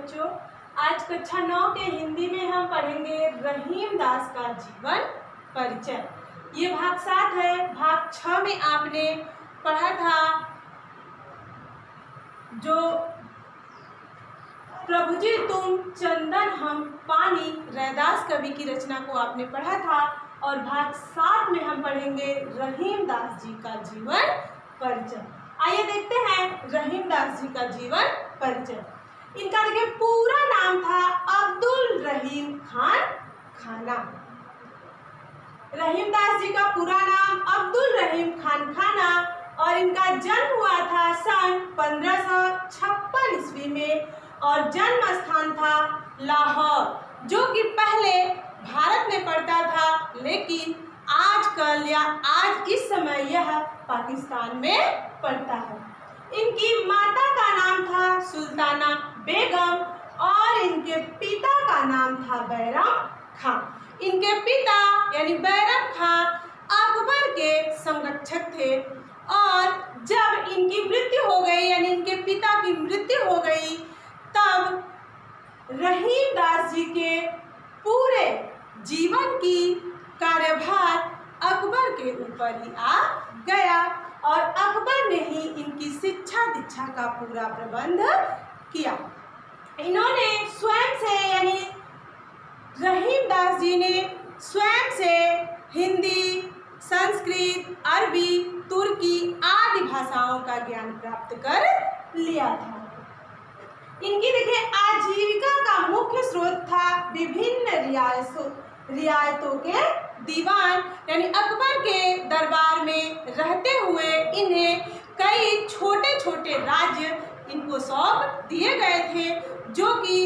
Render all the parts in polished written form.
बच्चों, आज कक्षा 9 के हिंदी में हम पढ़ेंगे रहीमदास का जीवन परिचय। ये भाग 7 है। भाग 6 में आपने पढ़ा था जो प्रभु जी तुम चंदन हम पानी रैदास कवि की रचना को आपने पढ़ा था। और भाग 7 में हम पढ़ेंगे रहीमदास जी का जीवन परिचय। आइए देखते हैं रहीमदास जी का जीवन परिचय। इनका देखिए पूरा नाम था अब्दुल रहीम खान खाना। रहीमदास जी का पूरा नाम अब्दुल रहीम खान खाना और इनका जन्म हुआ था सन 1556 ईस्वी में और जन्म स्थान था लाहौर, जो कि पहले भारत में पड़ता था, लेकिन आजकल या आज इस समय यह पाकिस्तान में पड़ता है। इनकी माता का नाम था सुल्ताना बेगम और इनके पिता का नाम था बैरम खां। इनके पिता यानी बैरम खां अकबर के संरक्षक थे और जब इनकी मृत्यु हो गई यानी इनके पिता की मृत्यु हो गई, तब रहीमदास जी के पूरे जीवन की कार्यभार अकबर के ऊपर ही आ गया और अकबर ने ही इनकी शिक्षा दीक्षा का पूरा प्रबंध किया। इन्होंने स्वयं से यानी रहीमदास जी ने स्वयं से हिंदी, संस्कृत, अरबी, तुर्की आदि भाषाओं का ज्ञान प्राप्त कर लिया था। इनकी देखिए आजीविका का मुख्य स्रोत था विभिन्न रियायतों के दीवान, यानी अकबर के दरबार में रहते हुए इन्हें कई छोटे छोटे राज्य इनको सौंप दिए गए थे, जो कि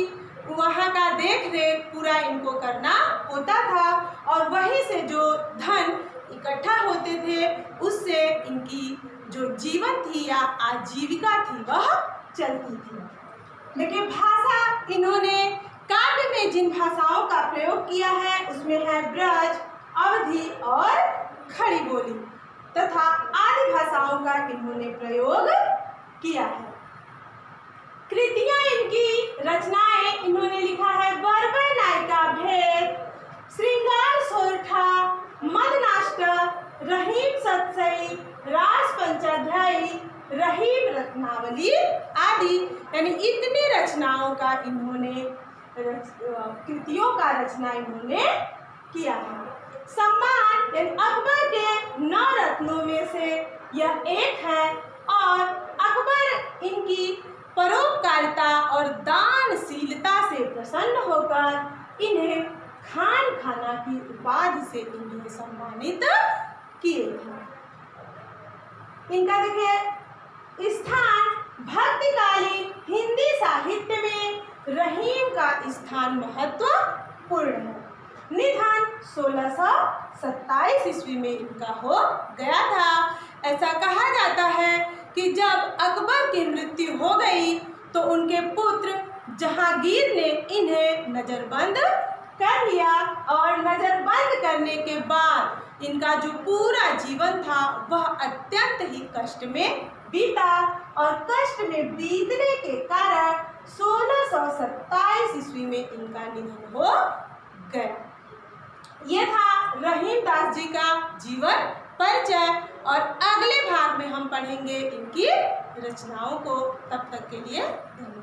वहाँ का देख रेख पूरा इनको करना होता था और वहीं से जो धन इकट्ठा होते थे उससे इनकी जो जीवन थी या आजीविका थी वह चलती थी। देखिए भाषा, इन्होंने काव्य में जिन भाषाओं का प्रयोग किया है उसमें है ब्रज, अवधी और खड़ी बोली तथा आदि भाषाओं का इन्होंने प्रयोग किया है। कृतियां इनकी रचनाएं इन्होंने लिखा है बरबर नायिका भेद, श्रृंगार सोरठा, मदनाष्ट, रहीम सतसई, रास पंचाध्यायी, रहीम रत्नावली आदि, यानी इतनी रचनाओं का इन्होंने कृतियों का रचना इन्होंने किया है। सम्मान यानी अकबर के 9 रत्नों में से यह एक है और अकबर इनकी परोपकारिता और दानशीलता से प्रसन्न होकर इन्हें खान खाना की उपाधि से इन्हें सम्मानित किए थे। इनका देखिए स्थान भक्तिकालीन हिंदी साहित्य में रहीम का स्थान महत्वपूर्ण है। निधन 1627 ईस्वी में इनका हो गया था। ऐसा कहा जाता है कि जब अकबर की मृत्यु हो गई तो उनके पुत्र जहांगीर ने इन्हें नजरबंद कर लिया और नजरबंद करने के बाद इनका जो पूरा जीवन था वह अत्यंत ही कष्ट में बीता और कष्ट में बीतने के कारण 1627 ईस्वी में इनका निधन हो गया। यह था रहीमदास जी का जीवन परिचय और अगले भाग में हम पढ़ेंगे इनकी रचनाओं को। तब तक के लिए धन्यवाद।